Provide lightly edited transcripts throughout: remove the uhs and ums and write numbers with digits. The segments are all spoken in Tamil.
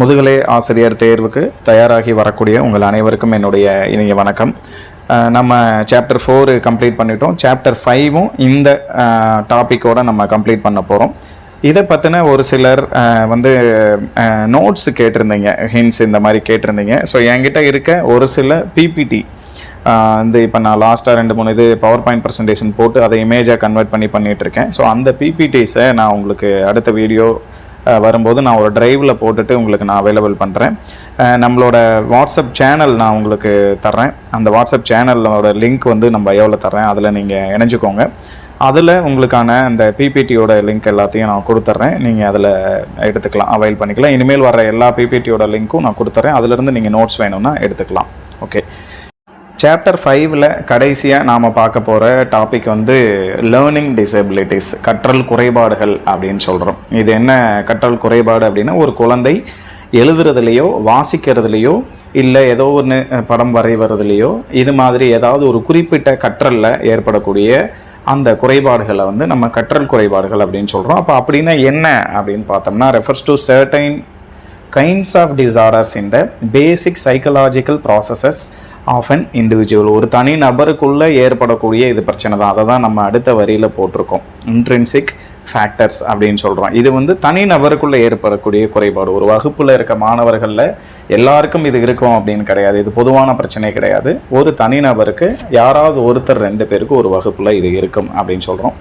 முதுகலை ஆசிரியர் தேர்வுக்கு தயாராகி வரக்கூடிய உங்கள் அனைவருக்கும் என்னுடைய இனிய வணக்கம். நம்ம சாப்டர் 4 கம்ப்ளீட் பண்ணிட்டோம். சாப்டர் 5ம் இந்த டாப்பிக்கோடு நம்ம கம்ப்ளீட் பண்ண போகிறோம். இதை பற்றின ஒரு சிலர் நோட்ஸ் கேட்டிருந்தீங்க, ஹிண்ட்ஸ் இந்த மாதிரி கேட்டிருந்தீங்க. ஸோ என்கிட்ட இருக்க ஒரு சில பிபிடி இப்போ நான் லாஸ்ட்டாக 2-3 இது பவர் பாயிண்ட் ப்ரெசன்டேஷன் போட்டு அதை இமேஜாக கன்வெர்ட் பண்ணிகிட்ருக்கேன். ஸோ அந்த பிபிடிஸை நான் உங்களுக்கு அடுத்த வீடியோ வரும்போது நான் ஒரு ட்ரைவில் போட்டுட்டு உங்களுக்கு நான் அவைலபிள் பண்ணுறேன். நம்மளோட வாட்ஸ்அப் சேனல் நான் உங்களுக்கு தர்றேன். அந்த வாட்ஸ்அப் சேனலோட லிங்க் நம்ம பயோவில் தர்றேன். அதில் நீங்கள் இணைஞ்சிக்கோங்க. அதில் உங்களுக்கான அந்த பிபிடியோட லிங்க் எல்லாத்தையும் நான் கொடுத்துட்றேன். நீங்கள் அதில் எடுத்துக்கலாம், அவைல் பண்ணிக்கலாம். இனிமேல் வர எல்லா பிபிடியோட லிங்க்கும் நான் கொடுத்துட்றேன். அதிலிருந்து நீங்கள் நோட்ஸ் வேணும்னா எடுத்துக்கலாம். ஓகே, சாப்டர் 5ல் கடைசியாக நாம் பார்க்க போகிற டாபிக் லேர்னிங் டிசபிலிட்டிஸ், கற்றல் குறைபாடுகள் அப்படின்னு சொல்கிறோம். இது என்ன கற்றல் குறைபாடு அப்படின்னா, ஒரு குழந்தை எழுதுறதுலையோ வாசிக்கிறதுலையோ இல்லை ஏதோ ஒன்று படம் வரைவதுலையோ இது மாதிரி ஏதாவது ஒரு குறிப்பிட்ட கற்றலில் ஏற்படக்கூடிய அந்த குறைபாடுகளை நம்ம கற்றல் குறைபாடுகள் அப்படின்னு சொல்கிறோம். அப்போ அப்படின்னா என்ன அப்படின்னு பார்த்தோம்னா, refers to certain kinds of disorders in the basic psychological processes of an individual. ஒரு தனி நபருக்குள்ளே ஏற்படக்கூடிய இது பிரச்சனை தான். அதை தான் நம்ம அடுத்த வரியில் போட்டிருக்கோம். இன்ட்ரின்சிக் ஃபேக்டர்ஸ் அப்படின்னு சொல்கிறோம். இது தனி நபருக்குள்ளே ஏற்படக்கூடிய குறைபாடு. ஒரு வகுப்பில் இருக்க மாணவர்களில் எல்லாருக்கும் இது இருக்கும் அப்படின்னு கிடையாது. இது பொதுவான பிரச்சனை கிடையாது. ஒரு தனி நபருக்கு யாராவது ஒருத்தர் 2 பேருக்கு ஒரு வகுப்பில் இது இருக்கும் அப்படின்னு சொல்கிறோம்.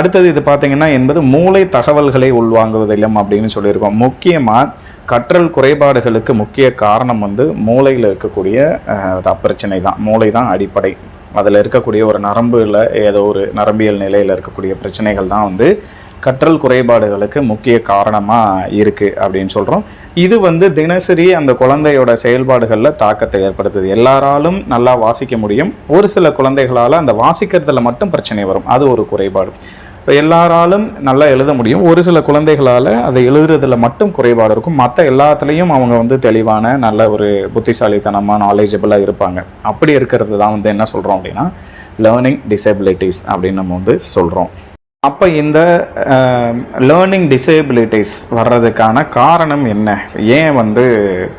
அடுத்தது இது பார்த்திங்கன்னா என்பது மூளை தகவல்களை உள்வாங்குவதிலும் அப்படின்னு சொல்லியிருக்கோம். முக்கியமாக கற்றல் குறைபாடுகளுக்கு முக்கிய காரணம் மூளையில் இருக்கக்கூடிய பிரச்சனை தான். மூளை தான் அடிப்படை. அதில் இருக்கக்கூடிய ஒரு நரம்பில் ஏதோ ஒரு நரம்பியல் நிலையில் இருக்கக்கூடிய பிரச்சனைகள் தான் கற்றல் குறைபாடுகளுக்கு முக்கிய காரணமாக இருக்குது அப்படின்னு சொல்கிறோம். இது தினசரி அந்த குழந்தையோட செயல்பாடுகளில் தாக்கத்தை ஏற்படுத்துது. எல்லாராலும் நல்லா வாசிக்க முடியும். ஒரு சில குழந்தைகளால் அந்த வாசிக்கிறதுல மட்டும் பிரச்சனை வரும். அது ஒரு குறைபாடு. இப்போ எல்லாராலும் நல்லா எழுத முடியும். ஒரு சில குழந்தைகளால் அதை எழுதுறதுல மட்டும் குறைபாடு இருக்கும். மற்ற எல்லாத்துலேயும் அவங்க தெளிவான நல்ல ஒரு புத்திசாலித்தனமாக நாலேஜபிளாக இருப்பாங்க. அப்படி இருக்கிறது தான் என்ன சொல்கிறோம் அப்படின்னா லேர்னிங் டிசபிலிட்டிஸ் அப்படின்னு நம்ம சொல்கிறோம். அப்போ இந்த லேர்னிங் டிசேபிலிட்டிஸ் வர்றதுக்கான காரணம் என்ன, ஏன்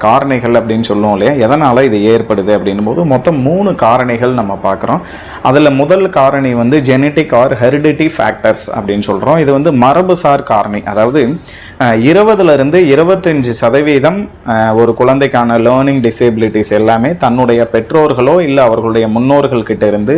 காரணிகள் அப்படின்னு சொல்லுவோம் இல்லையா, எதனால் இது ஏற்படுது அப்படின்னும் போது மொத்தம் 3 காரணிகள் நம்ம பார்க்குறோம். அதில் முதல் காரணி ஜெனட்டிக் ஆர் ஹெரிடிட்டி ஃபேக்டர்ஸ் அப்படின்னு சொல்கிறோம். இது மரபுசார் காரணி. அதாவது 20% 25% ஒரு குழந்தைக்கான லேர்னிங் டிசேபிலிட்டிஸ் எல்லாமே தன்னுடைய பெற்றோர்களோ இல்லை அவர்களுடைய முன்னோர்கள் கிட்ட இருந்து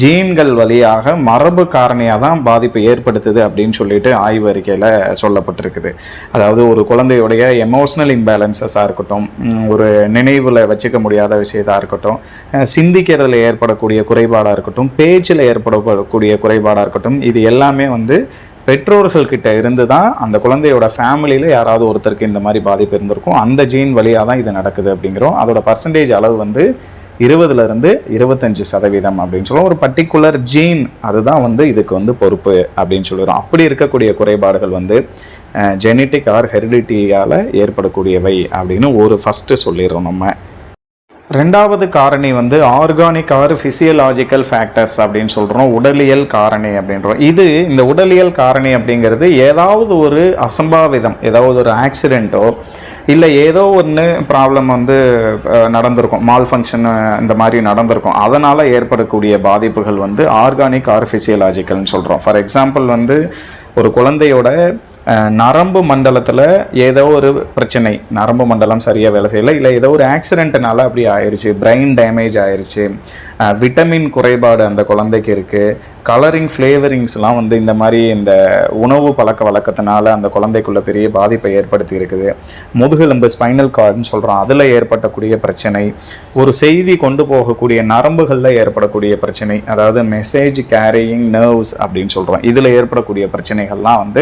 ஜீன்கள் வழியாக மரபு காரணியாக தான் பாதிப்பு ஏற்படுத்துது அப்படின்னு சொல்லிட்டு ஆய்வு அறிக்கையில் சொல்லப்பட்டிருக்குது. அதாவது ஒரு குழந்தையுடைய எமோஷ்னல் இம்பேலன்சஸாக இருக்கட்டும், ஒரு நினைவில் வச்சுக்க முடியாத விஷயத்தாக இருக்கட்டும், சிந்திக்கிறதுல ஏற்படக்கூடிய குறைபாடாக இருக்கட்டும், பேச்சில் ஏற்படக்கூடிய குறைபாடாக இருக்கட்டும், இது எல்லாமே பெற்றோர்கள்கிட்ட இருந்து தான் அந்த குழந்தையோட ஃபேமிலியில் யாராவது ஒருத்தருக்கு இந்த மாதிரி பாதிப்பு இருந்திருக்கும். அந்த ஜீன் வழியாக தான் இது நடக்குது அப்படிங்கிறோம். அதோட பர்சன்டேஜ் அளவு 20% 25% அப்படின்னு சொல்லுவோம். ஒரு பர்டிகுலர் ஜீன் அதுதான் இதுக்கு பொறுப்பு அப்படின்னு சொல்லிடுறோம். அப்படி இருக்கக்கூடிய குறைபாடுகள் ஜெனட்டிக் ஆர் ஹெரிடிட்டியால் ஏற்படக்கூடியவை அப்படின்னு ஒரு ஃபஸ்ட்டு சொல்லிடுறோம். நம்ம ரெண்டாவது காரணி ஆர்கானிக் ஆர் ஃபிசியலாஜிக்கல் ஃபேக்டர்ஸ் அப்படின்னு சொல்கிறோம். உடலியல் காரணி அப்படின்றோம். இந்த உடலியல் காரணி அப்படிங்கிறது ஏதாவது ஒரு அசம்பாவிதம், ஏதாவது ஒரு ஆக்சிடெண்ட்டோ இல்லை ஏதோ ஒன்று ப்ராப்ளம் நடந்திருக்கும், மால் ஃபங்க்ஷன் இந்த மாதிரி நடந்திருக்கும். அதனால் ஏற்படக்கூடிய பாதிப்புகள் ஆர்கானிக் ஆர் ஃபிசியலாஜிக்கல்னு சொல்கிறோம். ஃபார் எக்ஸாம்பிள் ஒரு குழந்தையோட நரம்பு மண்டலத்தில் ஏதோ ஒரு பிரச்சனை, நரம்பு மண்டலம் சரியாக வேலை செய்யலை, இல்லை ஏதோ ஒரு ஆக்சிடென்ட்னால அப்படி ஆயிடுச்சு, பிரெயின் டேமேஜ் ஆயிடுச்சு, விட்டமின் குறைபாடு அந்த குழந்தைக்கு இருக்குது, கலரிங் ஃப்ளேவரிங்ஸ்லாம் இந்த மாதிரி இந்த உணவு பழக்க வழக்கத்தினால அந்த குழந்தைக்குள்ள பெரிய பாதிப்பை ஏற்படுத்தி இருக்குது, முதுகெலும்பு ஸ்பைனல் கார்டுன்னு சொல்கிறோம், அதில் ஏற்படக்கூடிய பிரச்சனை, ஒரு செய்தி கொண்டு போகக்கூடிய நரம்புகளில் ஏற்படக்கூடிய பிரச்சனை, அதாவது மெசேஜ் கேரியிங் நர்வ்ஸ் அப்படின்னு சொல்கிறோம், இதில் ஏற்படக்கூடிய பிரச்சனைகள்லாம்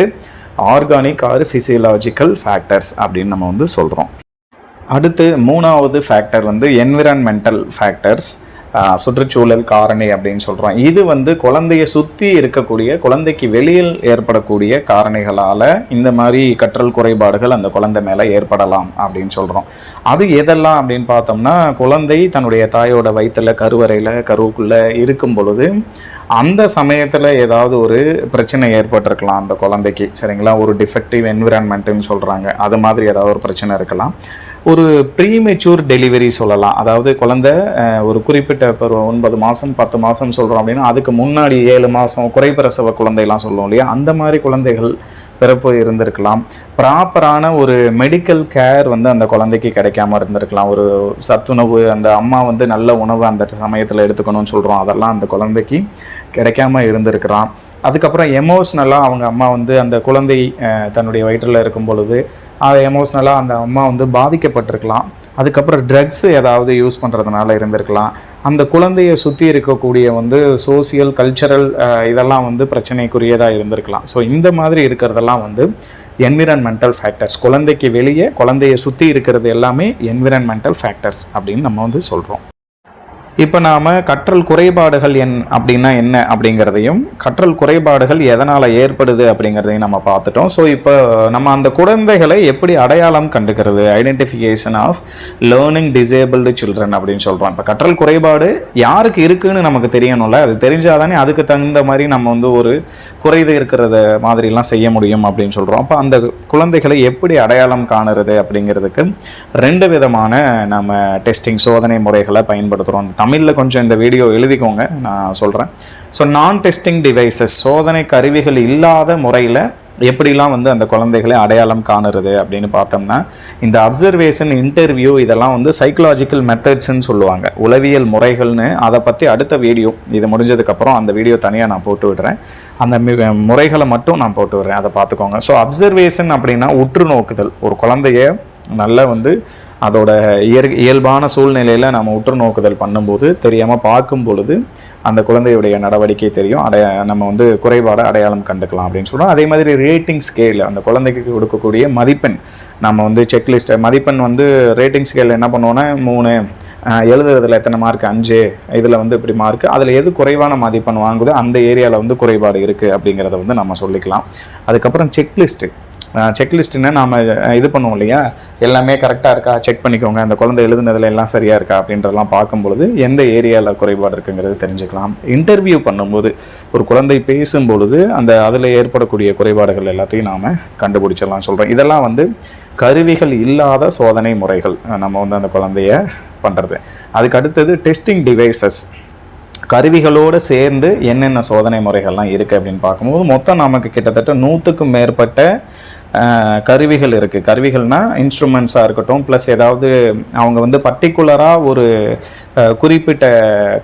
ஆர்கானிக் ஆர் ஃபிசியலாஜிக்கல் ஃபேக்டர்ஸ் அப்படின்னு நம்ம சொல்கிறோம். அடுத்து 3வது ஃபேக்டர் என்விரான்மெண்டல் ஃபேக்டர்ஸ். சுற்றுச்சூழல் காரணி அப்படின்னு சொல்கிறோம். இது வந்து குழந்தைய சுற்றி இருக்கக்கூடிய, குழந்தைக்கு வெளியில் ஏற்படக்கூடிய காரணிகளால் இந்த மாதிரி கற்றல் குறைபாடுகள் அந்த குழந்தை மேலே ஏற்படலாம் அப்படின்னு சொல்கிறோம். அது எதெல்லாம் அப்படின்னு பார்த்தோம்னா, குழந்தை தன்னுடைய தாயோட வயிற்றில் கருவறையில் கருவுக்குள்ளே இருக்கும் பொழுது அந்த சமயத்தில் ஏதாவது ஒரு பிரச்சனை ஏற்பட்டிருக்கலாம் அந்த குழந்தைக்கு, சரிங்களா? ஒரு டிஃபெக்டிவ் என்விரான்மெண்ட்டுன்னு சொல்கிறாங்க, அது மாதிரி ஏதாவது ஒரு பிரச்சனை இருக்கலாம். ஒரு ப்ரீமெச்சூர் டெலிவரி சொல்லலாம். அதாவது குழந்தை ஒரு குறிப்பிட்ட இப்போ 9 மாதம் 10 மாதம் சொல்கிறோம் அப்படின்னா, அதுக்கு முன்னாடி 7 மாதம் குறைப்பிரசவ குழந்தைலாம் சொல்லுவோம் இல்லையா, அந்த மாதிரி குழந்தைகள் பிறப்பு இருந்திருக்கலாம். ப்ராப்பரான ஒரு மெடிக்கல் கேர் வந்து அந்த குழந்தைக்கு கிடைக்காம இருந்திருக்கலாம். ஒரு சத்துணவு, அந்த அம்மா வந்து நல்ல உணவு அந்த சமயத்தில் எடுத்துக்கணும்னு சொல்கிறோம், அதெல்லாம் அந்த குழந்தைக்கு கிடைக்காம இருந்திருக்கிறான். அதுக்கப்புறம் எமோஷ்னலாக அவங்க அம்மா வந்து அந்த குழந்தை தன்னுடைய வயிற்றில் இருக்கும் பொழுது எமோஷ்னலாக அந்த அம்மா வந்து பாதிக்கப்பட்டிருக்கலாம். அதுக்கப்புறம் ட்ரக்ஸ் ஏதாவது யூஸ் பண்ணுறதுனால இருந்திருக்கலாம். அந்த குழந்தையை சுற்றி இருக்கக்கூடிய வந்து சோசியல் கல்ச்சரல் இதெல்லாம் வந்து பிரச்சனைக்குரியதாக இருந்திருக்கலாம். ஸோ இந்த மாதிரி இருக்கிறதெல்லாம் வந்து என்விரான்மெண்டல் ஃபேக்டர்ஸ். குழந்தைக்கு வெளியே குழந்தையை சுற்றி இருக்கிறது எல்லாமே என்விரான்மெண்டல் ஃபேக்டர்ஸ் அப்படின்னு நம்ம வந்து சொல்கிறோம். இப்போ நாம் கற்றல் குறைபாடுகள் அப்படின்னா என்ன அப்படிங்கிறதையும், கற்றல் குறைபாடுகள் எதனால் ஏற்படுது அப்படிங்கிறதையும் நம்ம பார்த்துட்டோம். ஸோ இப்போ நம்ம அந்த குழந்தைகளை எப்படி அடையாளம் கண்டுக்கிறது, identification of learning disabled children அப்படின்னு சொல்கிறோம். இப்போ கற்றல் குறைபாடு யாருக்கு இருக்குதுன்னு நமக்கு தெரியணும்ல, அது தெரிஞ்சாதானே அதுக்கு தகுந்த மாதிரி நம்ம வந்து ஒரு குறைது இருக்கிறத மாதிரிலாம் செய்ய முடியும் அப்படின்னு சொல்கிறோம். அப்போ அந்த குழந்தைகளை எப்படி அடையாளம் காணுறது அப்படிங்கிறதுக்கு 2 விதமான நம்ம டெஸ்டிங் சோதனை முறைகளை பயன்படுத்துகிறோம். தமிழில் கொஞ்சம் இந்த வீடியோ எழுதிக்கோங்க, நான் சொல்கிறேன். ஸோ நான் டெஸ்டிங் டிவைசஸ், சோதனை கருவிகள் இல்லாத முறையில் எப்படிலாம் வந்து அந்த குழந்தைகளை அடையாளம் காணுறது அப்படின்னு பார்த்தோம்னா, இந்த அப்சர்வேஷன், இன்டர்வியூ, இதெல்லாம் வந்து சைக்கலாஜிக்கல் மெத்தட்ஸ்ன்னு சொல்லுவாங்க, உளவியல் முறைகள்னு. அதை பற்றி அடுத்த வீடியோ, இது முடிஞ்சதுக்கப்புறம் அந்த வீடியோ தனியாக நான் போட்டு விடுறேன். அந்த முறைகளை மட்டும் நான் போட்டு விடுறேன், அதை பார்த்துக்கோங்க. ஸோ அப்சர்வேஷன் அப்படின்னா உற்று நோக்குதல். ஒரு குழந்தைய நல்லா வந்து அதோட இயல்பான சூழ்நிலையில் நம்ம உற்று நோக்குதல் பண்ணும்போது, தெரியாமல் பார்க்கும் பொழுது அந்த குழந்தையுடைய நடவடிக்கை தெரியும், நம்ம வந்து குறைபாடை அடையாளம் கண்டுக்கலாம் அப்படின்னு சொல்கிறோம். அதே மாதிரி ரேட்டிங் ஸ்கேல், அந்த குழந்தைக்கு கொடுக்கக்கூடிய மதிப்பெண், நம்ம வந்து செக்லிஸ்ட் மதிப்பெண் வந்து ரேட்டிங் ஸ்கேலில் என்ன பண்ணுவோன்னா 3, எழுதுறதுல எத்தனை மார்க் 5, இதில் வந்து இப்படி மார்க், அதில் எது குறைவான மதிப்பெண் வாங்குதோ அந்த ஏரியாவில் வந்து குறைபாடு இருக்குது அப்படிங்கிறத வந்து நம்ம சொல்லிக்கலாம். அதுக்கப்புறம் செக்லிஸ்ட்டுன்னா நாம் இது பண்ணுவோம் இல்லையா, எல்லாமே கரெக்டாக இருக்கா செக் பண்ணிக்கோங்க, அந்த குழந்தை எழுதுனதில் எல்லாம் சரியாக இருக்கா அப்படின்றதெல்லாம் பார்க்கும்பொழுது எந்த ஏரியாவில் குறைபாடு இருக்குங்கிறது தெரிஞ்சுக்கலாம். இன்டர்வியூ பண்ணும்போது ஒரு குழந்தை பேசும்பொழுது அதில் ஏற்படக்கூடிய குறைபாடுகள் எல்லாத்தையும் நாம் கண்டுபிடிச்சிடலாம் சொல்கிறோம். இதெல்லாம் வந்து கருவிகள் இல்லாத சோதனை முறைகள் நம்ம வந்து அந்த குழந்தைய பண்ணுறது. அதுக்கு அடுத்தது டெஸ்டிங் டிவைசஸ், கருவிகளோடு சேர்ந்து என்னென்ன சோதனை முறைகள்லாம் இருக்குது அப்படின்னு பார்க்கும்போது மொத்தம் நமக்கு கிட்டத்தட்ட 100க்கும் மேற்பட்ட கருவிகள் இருக்குது. கருவிகள்னால் இன்ஸ்ட்ருமெண்ட்ஸாக இருக்கட்டும், ப்ளஸ் ஏதாவது அவங்க வந்து பர்டிகுலராக ஒரு குறிப்பிட்ட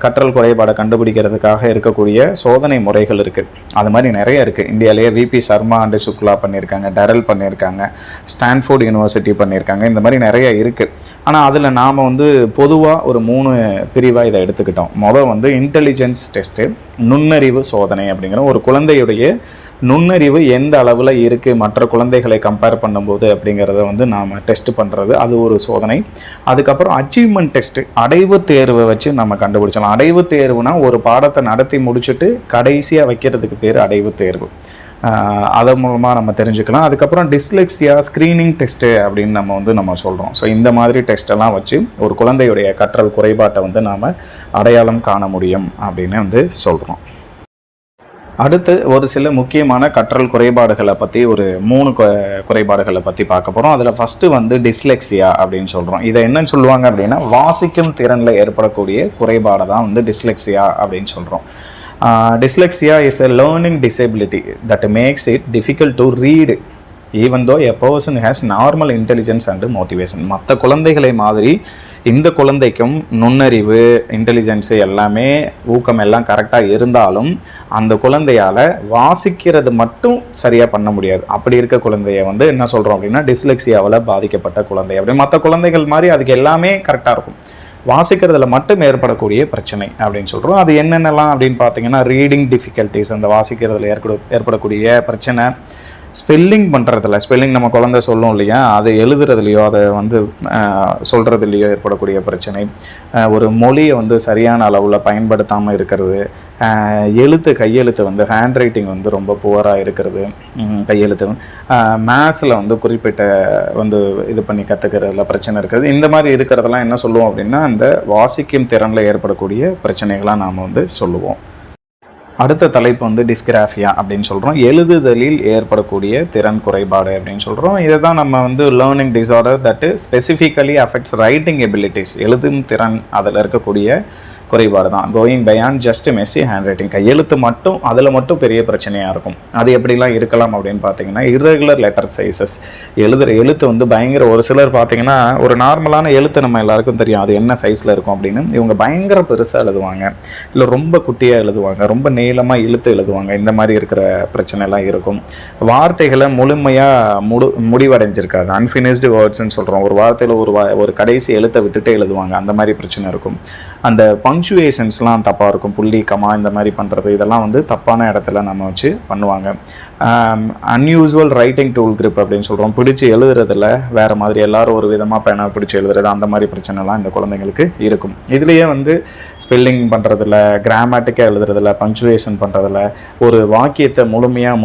கற்றல் குறைபாடை கண்டுபிடிக்கிறதுக்காக இருக்கக்கூடிய சோதனை முறைகள் இருக்குது. அது மாதிரி நிறைய இருக்குது. இந்தியாவிலேயே விபி சர்மா அண்ட் சுக்லா பண்ணியிருக்காங்க, டெரல் பண்ணியிருக்காங்க, ஸ்டான்ஃபோர்ட் யூனிவர்சிட்டி பண்ணியிருக்காங்க. இந்த மாதிரி நிறைய இருக்குது. ஆனால் அதில் நாம் வந்து பொதுவாக ஒரு 3 பிரிவாக இதை எடுத்துக்கிட்டோம். மொதல் வந்து இன்டெலிஜென்ஸ் டெஸ்ட்டு, நுண்ணறிவு சோதனை அப்படிங்கிற ஒரு குழந்தையுடைய நுண்ணறிவு எந்த அளவில் இருக்குது மற்ற குழந்தைகளை கம்பேர் பண்ணும்போது அப்படிங்கிறத வந்து நாம் டெஸ்ட் பண்ணுறது, அது ஒரு சோதனை. அதுக்கப்புறம் அச்சீவ்மெண்ட் டெஸ்ட்டு, அடைவு தேர்வை வச்சு நம்ம கண்டுபிடிச்சலாம். அடைவு தேர்வுனா ஒரு பாடத்தை நடத்தி முடிச்சுட்டு கடைசியாக வைக்கிறதுக்கு பேர் அடைவு தேர்வு, அதன் மூலமாக நம்ம தெரிஞ்சுக்கலாம். அதுக்கப்புறம் டிஸ்லெக்ஸியா ஸ்க்ரீனிங் டெஸ்ட்டு அப்படின்னு நம்ம சொல்கிறோம். ஸோ இந்த மாதிரி டெஸ்ட்டெல்லாம் வச்சு ஒரு குழந்தையுடைய கற்றல் குறைபாட்டை வந்து நாம் அடையாளம் காண முடியும் அப்படின்னு வந்து சொல்கிறோம். அடுத்து ஒரு சில முக்கியமான கற்றல் குறைபாடுகளை பற்றி ஒரு 3 குறைபாடுகளை பற்றி பார்க்க போகிறோம். அதில் ஃபஸ்ட்டு வந்து டிஸ்லெக்ஸியா அப்படின்னு சொல்கிறோம். இதை என்னன்னு சொல்லுவாங்க அப்படின்னா, வாசிக்கும் திறனில் ஏற்படக்கூடிய குறைபாடை தான் வந்து டிஸ்லெக்ஸியா அப்படின்னு சொல்கிறோம். Dyslexia is a learning disability that makes it difficult to read even though a person has normal intelligence and motivation. மற்ற குழந்தைகளை மாதிரி இந்த குழந்தைக்கும் நுண்ணறிவு, இன்டெலிஜென்ஸு எல்லாமே, ஊக்கம் எல்லாம் கரெக்டாக இருந்தாலும் அந்த குழந்தையால் வாசிக்கிறது மட்டும் சரியாக பண்ண முடியாது. அப்படி இருக்க குழந்தைய வந்து என்ன சொல்கிறோம் அப்படின்னா, டிஸ்லெக்ஸியாவில் பாதிக்கப்பட்ட குழந்தை. அப்படி மற்ற குழந்தைகள் மாதிரி அதுக்கு எல்லாமே கரெக்டாக இருக்கும், வாசிக்கிறதுல மட்டும் ஏற்படக்கூடிய பிரச்சனை அப்படின்னு சொல்கிறோம். அது என்னென்னலாம் அப்படின்னு பார்த்தீங்கன்னா, ரீடிங் டிஃபிகல்ட்டிஸ், அந்த வாசிக்கிறதுல ஏற்படக்கூடிய பிரச்சனை, ஸ்பெல்லிங் பண்ணுறதுல நம்ம குழந்தை சொல்லும் இல்லையா, அதை எழுதுறதுலையோ அதை வந்து சொல்கிறதுலையோ ஏற்படக்கூடிய பிரச்சனை, ஒரு மொழியை வந்து சரியான அளவில் பயன்படுத்தாமல் இருக்கிறது, கையெழுத்து வந்து ஹேண்ட் ரைட்டிங் வந்து ரொம்ப புவராக இருக்கிறது, கையெழுத்து மேத்ஸில் வந்து குறிப்பிட்ட வந்து இது பண்ணி கற்றுக்கிறதுல பிரச்சனை இருக்கிறது, இந்த மாதிரி இருக்கிறதெல்லாம் என்ன சொல்லுவோம் அப்படின்னா அந்த வாசிக்கும் திறனில் ஏற்படக்கூடிய பிரச்சனைகளாக நாம் வந்து சொல்லுவோம். அடுத்த தலைப்பு வந்து டிஸ்கிராஃபியா அப்படின்னு சொல்கிறோம். எழுதுதலில் ஏற்படக்கூடிய திறன் குறைபாடு அப்படின்னு சொல்கிறோம். இதை தான் நம்ம வந்து learning disorder that specifically affects writing abilities, எழுதும் திறன் அதில் இருக்கக்கூடிய குறைபாடு தான். Going buoyant just Messi hand writing, கையெழுத்து மட்டும் அதில் மட்டும் பெரிய பிரச்சனையாக இருக்கும். அது எப்படிலாம் இருக்கலாம் அப்படின்னு பார்த்தீங்கன்னா இர்ரெகுலர் லெட்டர் சைஸஸ், எழுத்து வந்து பயங்கர, ஒரு சிலர் பார்த்தீங்கன்னா ஒரு நார்மலான எழுத்து நம்ம எல்லாருக்கும் தெரியும் அது என்ன சைஸில் இருக்கும் அப்படின்னு, இவங்க பயங்கர பெருசாக எழுதுவாங்க, இல்லை ரொம்ப குட்டியாக எழுதுவாங்க, ரொம்ப நீளமாக இழுத்து எழுதுவாங்க, இந்த மாதிரி இருக்கிற பிரச்சனைலாம் இருக்கும். வார்த்தைகளை முழுமையாக முடிவடைஞ்சிருக்காது, அன்ஃபினிஷ்டு வேர்ட்ஸ்ன்னு சொல்கிறோம். ஒரு வார்த்தையில் ஒரு கடைசி எழுத்தை விட்டுட்டு எழுதுவாங்க, அந்த மாதிரி பிரச்சனை இருக்கும். அந்த பங்க்சுவேஷன்ஸ்லாம் தப்பாக இருக்கும், புள்ளி கமா இந்த மாதிரி பண்ணுறது, இதெல்லாம் வந்து தப்பான இடத்துல நம்ம வச்சு பண்ணுவாங்க. அன்யூஸ்வல் ரைட்டிங் டூல் கிரிப் அப்படின்னு சொல்கிறோம், பிடிச்சி எழுதுறதில் வேறு மாதிரி, எல்லோரும் ஒரு விதமாக பேனா பிடிச்சி எழுதுறது, அந்த மாதிரி பிரச்சனைலாம் இந்த குழந்தைங்களுக்கு இருக்கும். இதுலேயே வந்து ஸ்பெல்லிங் பண்ணுறதில்ல, கிராமட்டிக்காக எழுதுறதில்ல, பங்க்சுவேஷன் பண்ணுறதில்ல, ஒரு வாக்கியத்தை முழுமையாக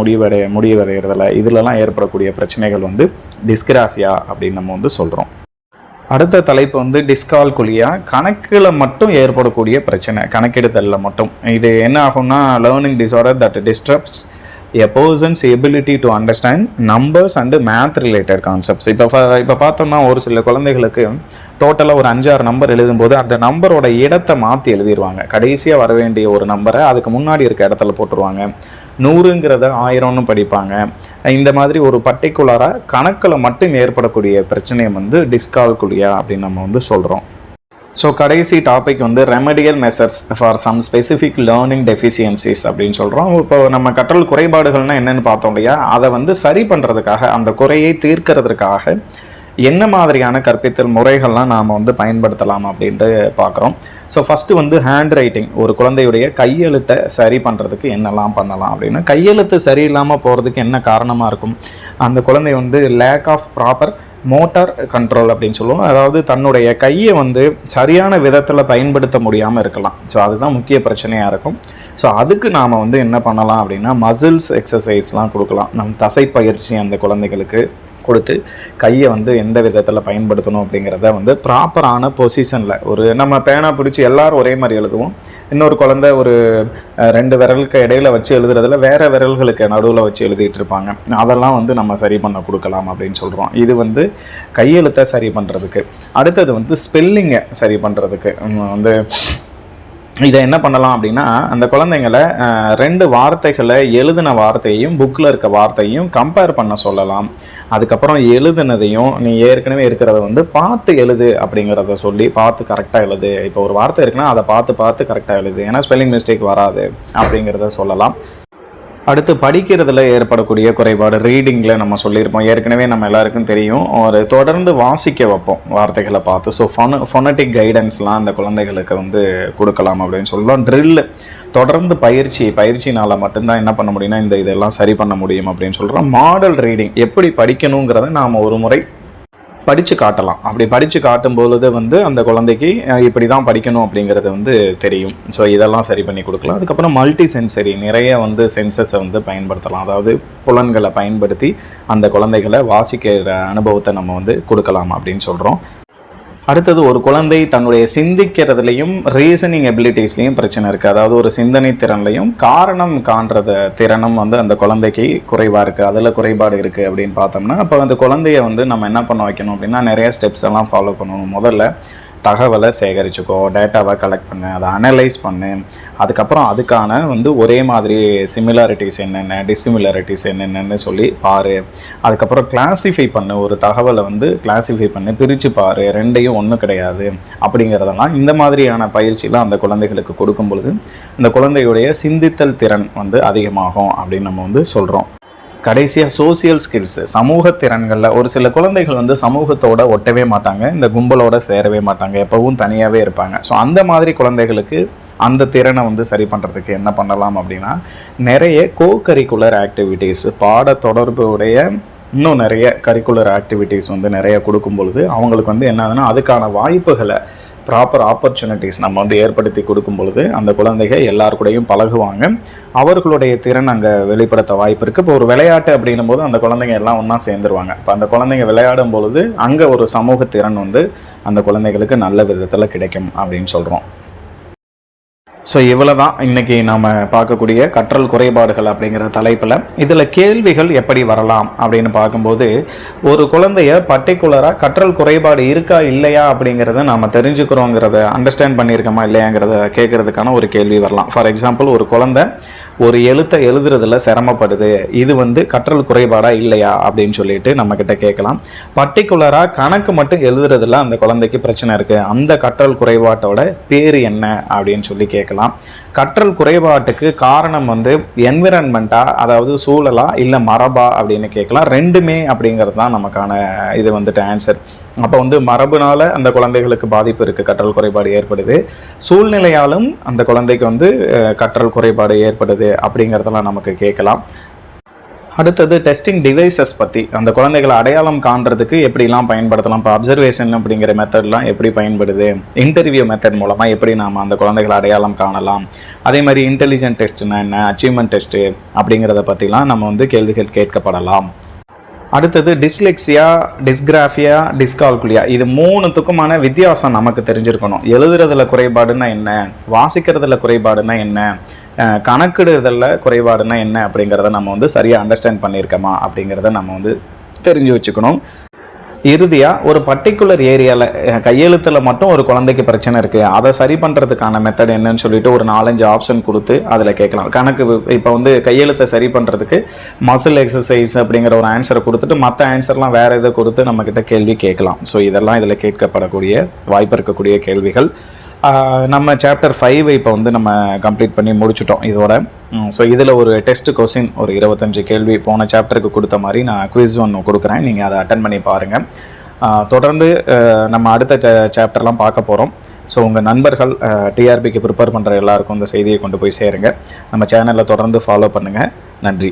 முடிவடைகிறதில்ல, இதிலலாம் ஏற்படக்கூடிய பிரச்சனைகள் வந்து டிஸ்கிராஃபியா அப்படின்னு நம்ம வந்து சொல்கிறோம். அடுத்த தலைப்பு வந்து டிஸ்கால்குலியா, கணக்கில் மட்டும் ஏற்படக்கூடிய பிரச்சனை, கணக்கெடுத்தலில் மட்டும். இது என்ன ஆகும்னா learning disorder that disturbs a persons ability to understand numbers and math related concepts. இப்போ பார்த்தோம்னா ஒரு சில குழந்தைகளுக்கு டோட்டலாக ஒரு 5-6 நம்பர் எழுதும்போது அந்த நம்பரோட இடத்தை மாற்றி எழுதிடுவாங்க. கடைசியாக வர வேண்டிய ஒரு நம்பரை அதுக்கு முன்னாடி இருக்க இடத்துல போட்டுருவாங்க. 100ங்கிறத 1000ன்னு படிப்பாங்க. இந்த மாதிரி ஒரு பர்டிகுலராக கணக்கில் மட்டும் ஏற்படக்கூடிய பிரச்சனையை வந்து டிஸ்கால்குலியா அப்படின்னு நம்ம வந்து சொல்கிறோம். ஸோ கடைசி டாபிக் வந்து remedial measures for some specific learning deficiencies அப்படின்னு சொல்கிறோம். இப்போ நம்ம கற்றல் குறைபாடுகள்னால் என்னென்னு பார்த்தோம் இல்லையா, அதை வந்து சரி பண்ணுறதுக்காக, அந்த குறையை தீர்க்கிறதுக்காக என்ன மாதிரியான கற்பித்தல் முறைகள்லாம் நாம் வந்து பயன்படுத்தலாம் அப்படின்ட்டு பார்க்குறோம். ஸோ ஃபஸ்ட்டு வந்து ஹேண்ட் ரைட்டிங், ஒரு குழந்தையுடைய கையெழுத்தை சரி பண்ணுறதுக்கு என்னெல்லாம் பண்ணலாம் அப்படின்னா, கையெழுத்து சரியில்லாமல் போகிறதுக்கு என்ன காரணமாக இருக்கும், அந்த குழந்தை வந்து lack of proper motor control அப்படின்னு சொல்லுவோம். அதாவது தன்னுடைய கையை வந்து சரியான விதத்தில் பயன்படுத்த முடியாமல் இருக்கலாம். ஸோ அதுதான் முக்கிய பிரச்சனையாக இருக்கும். ஸோ அதுக்கு நாம் வந்து என்ன பண்ணலாம் அப்படின்னா மசில்ஸ் எக்ஸசைஸ்லாம் கொடுக்கலாம். தசை பயிற்சி அந்த குழந்தைகளுக்கு கொடுத்து கையை வந்து எந்த விதத்தில் பயன்படுத்தணும் அப்படிங்கிறத வந்து ப்ராப்பரான பொசிஷனில், ஒரு நம்ம பேனா பிடிச்சி எல்லோரும் ஒரே மாதிரி எழுதுவோம், இன்னொரு குழந்தை ஒரு 2 விரலுக்கு இடையில வச்சு எழுதுறதுல வேறு விரல்களுக்கு நடுவில் வச்சு எழுதிட்டு இருப்பாங்க. அதெல்லாம் வந்து நம்ம சரி பண்ண கொடுக்கலாம் அப்படின்னு சொல்கிறோம். இது வந்து கையெழுத்தை சரி பண்ணுறதுக்கு. அடுத்தது வந்து ஸ்பெல்லிங்கை சரி பண்ணுறதுக்கு வந்து இதை என்ன பண்ணலாம் அப்படின்னா, அந்த குழந்தைங்களை 2 வார்த்தைகளை எழுதின வார்த்தையையும் புக்கில் இருக்க வார்த்தையும் கம்பேர் பண்ண சொல்லலாம். அதுக்கப்புறம் எழுதுனதையும் நீ ஏற்கனவே இருக்கிறத வந்து பார்த்து எழுது அப்படிங்கிறத சொல்லி பார்த்து கரெக்டாக எழுது. இப்போ ஒரு வார்த்தை இருக்குன்னா அதை பார்த்து கரெக்டாக எழுது, ஏன்னா ஸ்பெல்லிங் மிஸ்டேக் வராது அப்படிங்கிறத சொல்லலாம். அடுத்து படிக்கிறதுல ஏற்படக்கூடிய குறைபாடு, ரீடிங்கில் நம்ம சொல்லியிருப்போம், ஏற்கனவே நம்ம எல்லாருக்கும் தெரியும், ஒரு தொடர்ந்து வாசிக்க வைப்போம் வார்த்தைகளை பார்த்து. ஸோ ஃபொனட்டிக் கைடன்ஸ்லாம் அந்த குழந்தைகளுக்கு வந்து கொடுக்கலாம் அப்படின்னு சொல்லலாம். ட்ரில், தொடர்ந்து பயிற்சினால் மட்டும்தான் என்ன பண்ண முடியும்னா இதெல்லாம் சரி பண்ண முடியும் அப்படின்னு சொல்கிறோம். மாடல் ரீடிங், எப்படி படிக்கணுங்கிறத நாம் ஒரு முறை படித்து காட்டலாம். அப்படி படித்து காட்டும் பொழுது வந்து அந்த குழந்தைக்கு இப்படி தான் படிக்கணும் அப்படிங்கிறது வந்து தெரியும். ஸோ இதெல்லாம் சரி பண்ணி கொடுக்கலாம். அதுக்கப்புறம் மல்டி சென்சரி, நிறைய வந்து சென்சஸை வந்து பயன்படுத்தலாம். அதாவது புலன்களை பயன்படுத்தி அந்த குழந்தைகளை வாசிக்கிற அனுபவத்தை நம்ம வந்து கொடுக்கலாம் அப்படின்னு சொல்கிறோம். அடுத்தது, ஒரு குழந்தை தன்னுடைய சிந்திக்கிறதுலையும் ரீசனிங் எபிலிட்டிஸ்லையும் பிரச்சனை இருக்குது. அதாவது ஒரு சிந்தனை திறன்லையும் காரணம் காண்றது திறனும் வந்து அந்த குழந்தைக்கு குறைவாக இருக்குது, அதில் குறைபாடு இருக்குது அப்படின்னு பார்த்தோம்னா, அப்போ அந்த குழந்தைய வந்து நம்ம என்ன பண்ண வைக்கணும் அப்படின்னா நிறைய ஸ்டெப்ஸ் எல்லாம் ஃபாலோ பண்ணணும். முதல்ல தகவலை சேகரிச்சுக்கோ, டேட்டாவை கலெக்ட் பண்ணு, அதை அனலைஸ் பண்ணு. அதுக்கப்புறம் அதுக்கான வந்து ஒரே மாதிரி சிமிலாரிட்டிஸ் என்னென்ன, டிஸ்சிமிலாரிட்டிஸ் என்னென்னு சொல்லி பாரு. அதுக்கப்புறம் கிளாஸிஃபை பண்ணு, ஒரு தகவலை வந்து கிளாஸிஃபை பண்ணு, பிரித்து பாரு, 2யும் ஒன்று கிடையாது அப்படிங்கிறதெல்லாம் இந்த மாதிரியான பயிற்சியெலாம் அந்த குழந்தைகளுக்கு கொடுக்கும் பொழுது அந்த குழந்தையுடைய சிந்தித்தல் திறன் வந்து அதிகமாகும் அப்படின்னு நம்ம வந்து சொல்கிறோம். கடைசியாக சோசியல் ஸ்கில்ஸ், சமூக திறன்களில் ஒரு சில குழந்தைகள் வந்து சமூகத்தோடு ஒட்டவே மாட்டாங்க, இந்த கும்பலோடு சேரவே மாட்டாங்க, எப்பவும் தனியாகவே இருப்பாங்க. ஸோ அந்த மாதிரி குழந்தைகளுக்கு அந்த திறனை வந்து சரி பண்ணுறதுக்கு என்ன பண்ணலாம் அப்படின்னா, நிறைய கரிக்குலர் ஆக்டிவிட்டீஸ், பாட தொடர்புடைய இன்னும் நிறைய கரிக்குலர் ஆக்டிவிட்டீஸ் வந்து நிறைய கொடுக்கும் பொழுது அவங்களுக்கு வந்து என்ன ஆகுதுன்னா, அதுக்கான வாய்ப்புகளை ப்ராப்பர் ஆப்பர்ச்சுனிட்டிஸ் நம்ம வந்து ஏற்படுத்தி கொடுக்கும் பொழுது அந்த குழந்தைகள் எல்லார் கூடயும் பழகுவாங்க. அவர்களுடைய திறன் அங்கே வெளிப்படுத்த வாய்ப்பு இருக்குது. இப்போ ஒரு விளையாட்டு அப்படின்னும் போது அந்த குழந்தைங்க எல்லாம் ஒன்றா சேர்ந்துருவாங்க. இப்போ அந்த குழந்தைங்க விளையாடும் பொழுது அங்கே ஒரு சமூக திறன் வந்து அந்த குழந்தைகளுக்கு நல்ல விதத்தில் கிடைக்கும் அப்படின்னு சொல்கிறோம். ஸோ இவ்வளோ தான் இன்றைக்கி நம்ம பார்க்கக்கூடிய கற்றல் குறைபாடுகள் அப்படிங்கிற தலைப்பில். இதில் கேள்விகள் எப்படி வரலாம் அப்படின்னு பார்க்கும்போது, ஒரு குழந்தைய பர்டிகுலராக கற்றல் குறைபாடு இருக்கா இல்லையா அப்படிங்கிறத நம்ம தெரிஞ்சுக்கிறோங்கிறத அண்டர்ஸ்டாண்ட் பண்ணியிருக்கோமா இல்லையாங்கிறத கேட்குறதுக்கான ஒரு கேள்வி வரலாம். ஃபார் எக்ஸாம்பிள், ஒரு குழந்தை ஒரு எழுத்தை எழுதுறதுல சிரமப்படுது, இது வந்து கற்றல் குறைபாடாக இல்லையா அப்படின்னு சொல்லிட்டு நம்மக்கிட்ட கேட்கலாம். பர்டிகுலராக கணக்கு மட்டும் எழுதுறதுல அந்த குழந்தைக்கு பிரச்சனை இருக்குது, அந்த கற்றல் குறைபாட்டோட பேர் என்ன அப்படின்னு சொல்லி கேட்கலாம். கற்றல் குறைபாட்டுக்கு காரணம் வந்து என்விரான்மெண்ட்டா, அதாவது சூழலா இல்லை மரபா அப்படின்னு கேட்கலாம். ரெண்டுமே அப்படிங்கிறது தான் நமக்கான இது வந்துட்டு ஆன்சர். அப்போ வந்து மரபுனால அந்த குழந்தைகளுக்கு பாதிப்பு இருக்குது, கற்றல் குறைபாடு ஏற்படுது. சூழ்நிலையாலும் அந்த குழந்தைக்கு வந்து கற்றல் குறைபாடு ஏற்படுது அப்படிங்கிறதெல்லாம் நமக்கு கேட்கலாம். அடுத்தது டெஸ்டிங் டிவைசஸ் பற்றி, அந்த குழந்தைகளை அடையாளம் காண்றதுக்கு எப்படிலாம் பயன்படுத்தலாம். இப்போ அப்சர்வேஷன் அப்படிங்கிற மெத்தட்லாம் எப்படி பயன்படுது, இன்டர்வியூ மெத்தட் மூலமாக எப்படி நாம் அந்த குழந்தைகளை அடையாளம் காணலாம், அதே மாதிரி இன்டெலிஜென்ட் டெஸ்ட்னா என்ன, அச்சீவ்மெண்ட் டெஸ்ட்டு அப்படிங்கிறத பற்றிலாம் நம்ம வந்து கேள்விகள் கேட்கப்படலாம். அடுத்தது டிஸ்லெக்சியா, டிஸ்கிராஃபியா, டிஸ்கால்குலியா, இது மூணுத்துக்குமான வித்தியாசம் நமக்கு தெரிஞ்சிருக்கணும். எழுதுறதுல குறைபாடுன்னா என்ன, வாசிக்கிறதுல குறைபாடுன்னா என்ன, கணக்கிடுறதுல குறைபாடுன்னா என்ன அப்படிங்கிறத நம்ம வந்து சரியாக அண்டர்ஸ்டாண்ட் பண்ணியிருக்கோமா அப்படிங்கிறத நம்ம வந்து தெரிஞ்சு வச்சுக்கணும். இறுதியாக ஒரு பர்டிகுலர் ஏரியாவில் கையெழுத்தில் மட்டும் ஒரு குழந்தைக்கு பிரச்சனை இருக்குது, அதை சரி பண்ணுறதுக்கான மெத்தட் என்னன்னு சொல்லிட்டு ஒரு 4-5 ஆப்ஷன் கொடுத்து அதில் கேட்கலாம். கணக்கு இப்போ வந்து கையெழுத்தை சரி பண்ணுறதுக்கு மசில் எக்ஸசைஸ் அப்படிங்கிற ஒரு ஆன்சரை கொடுத்துட்டு மற்ற ஆன்சர்லாம் வேறு இதை கொடுத்து நம்மக்கிட்ட கேள்வி கேட்கலாம். ஸோ இதெல்லாம் இதில் கேட்கப்படக்கூடிய வாய்ப்பு இருக்கக்கூடிய கேள்விகள். நம்ம சாப்டர் 5 இப்போ வந்து நம்ம கம்ப்ளீட் பண்ணி முடிச்சிட்டோம் இதோட. ஸோ இதில் ஒரு டெஸ்ட் கொஸ்டின் ஒரு 25 கேள்வி போன சாப்டருக்கு கொடுத்த மாதிரி நான் குவிஸ் ஒன்று கொடுக்குறேன், நீங்கள் அதை அட்டன் பண்ணி பாருங்கள். தொடர்ந்து நம்ம அடுத்த சாப்டர்லாம் பார்க்க போகிறோம். ஸோ உங்கள் நண்பர்கள் டிஆர்பிக்கு ப்ரிப்பேர் பண்ணுற எல்லாருக்கும் இந்த செய்தியை கொண்டு போய் சேருங்க. நம்ம சேனலில் தொடர்ந்து ஃபாலோ பண்ணுங்கள். நன்றி.